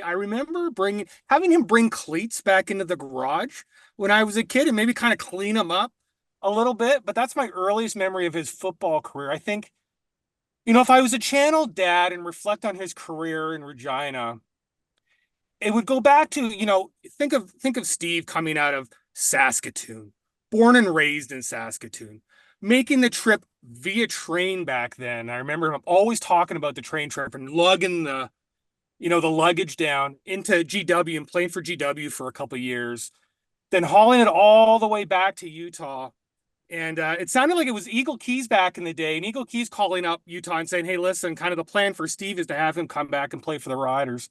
I remember having him bring cleats back into the garage when I was a kid and maybe kind of clean them up a little bit. But that's my earliest memory of his football career. I think, if I was a channel dad and reflect on his career in Regina, it would go back to, think of Steve coming out of Saskatoon, born and raised in Saskatoon, making the trip via train back then. I remember him always talking about the train trip and lugging the luggage down into GW and playing for GW for a couple of years, then hauling it all the way back to Utah. And it sounded like it was Eagle Keys back in the day, and Eagle Keys calling up Utah and saying, "Hey, listen, kind of the plan for Steve is to have him come back and play for the Riders."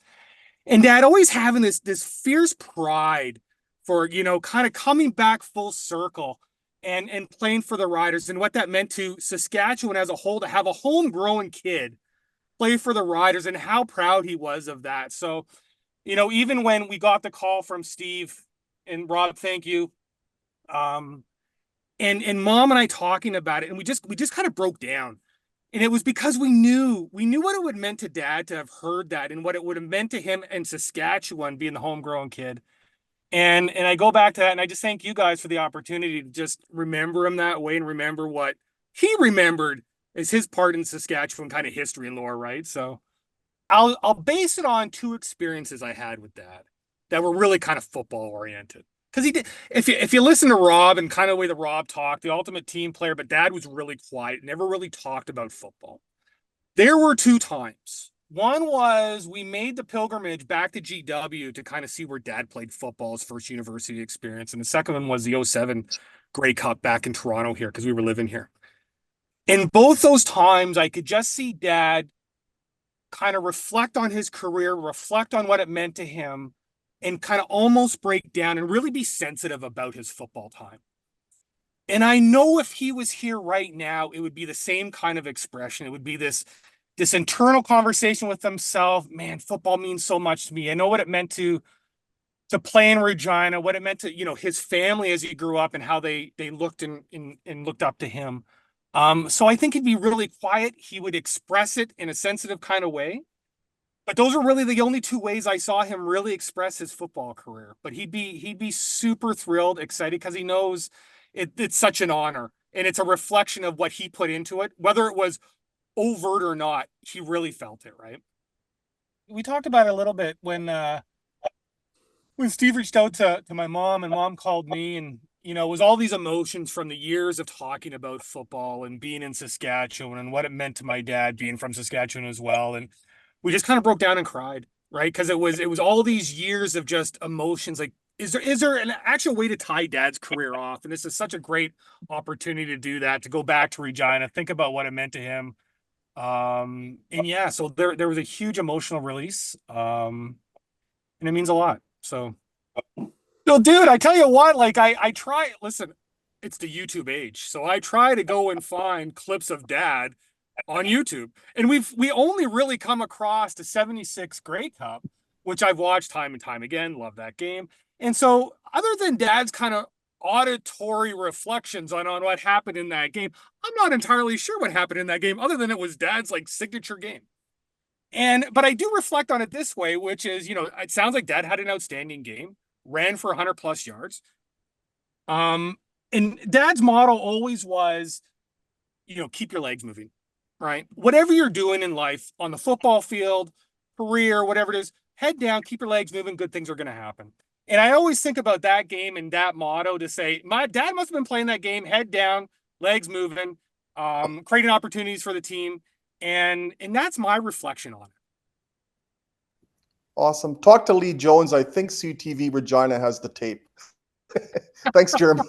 And Dad always having this fierce pride for kind of coming back full circle and playing for the Riders and what that meant to Saskatchewan as a whole to have a homegrown kid play for the Riders and how proud he was of that. So, even when we got the call from Steve and Rob, thank you. And Mom and I talking about it, and we just kind of broke down. And it was because we knew what it would meant to Dad to have heard that and what it would have meant to him in Saskatchewan being the homegrown kid. And I go back to that and I just thank you guys for the opportunity to just remember him that way and remember what he remembered as his part in Saskatchewan kind of history and lore, right? So I'll base it on two experiences I had with Dad that were really kind of football oriented. Because he did, if you listen to Rob and kind of the way that Rob talked, the ultimate team player, but Dad was really quiet, never really talked about football. There were two times. One was we made the pilgrimage back to GW to kind of see where Dad played football, his first university experience. And the second one was the '07 Grey Cup back in Toronto here because we were living here. In both those times, I could just see Dad kind of reflect on his career, reflect on what it meant to him, and kind of almost break down and really be sensitive about his football time. And I know if he was here right now, it would be the same kind of expression. It would be this internal conversation with himself. Man, football means so much to me. I know what it meant to play in Regina, what it meant to his family as he grew up, and how they looked and looked up to him. So I think he'd be really quiet. He would express it in a sensitive kind of way. But those are really the only two ways I saw him really express his football career. But he'd be super thrilled, excited because he knows it's such an honor and it's a reflection of what he put into it, whether it was overt or not. He really felt it, right? We talked about it a little bit when Steve reached out to my mom and Mom called me, and it was all these emotions from the years of talking about football and being in Saskatchewan and what it meant to my dad being from Saskatchewan as well. And we just kind of broke down and cried, right? Because it was all these years of just emotions. Like, is there an actual way to tie Dad's career off? And this is such a great opportunity to do that, to go back to Regina, think about what it meant to him. And yeah, so there was a huge emotional release. And it means a lot. So dude, I tell you what, like I try, listen, it's the YouTube age. So I try to go and find clips of Dad on YouTube. And we only really come across the '76 Grey Cup, which I've watched time and time again, love that game. And so other than Dad's kind of auditory reflections on what happened in that game, I'm not entirely sure what happened in that game, other than it was Dad's like signature game. But I do reflect on it this way, which is, it sounds like Dad had an outstanding game, ran for 100 plus yards. Um, and Dad's model always was, keep your legs moving, right? Whatever you're doing in life, on the football field, career, whatever it is, head down, keep your legs moving, good things are going to happen. And I always think about that game and that motto to say, my dad must have been playing that game, head down, legs moving, creating opportunities for the team. And that's my reflection on it. Awesome. Talk to Lee Jones. I think CTV Regina has the tape. Thanks, Jeremy.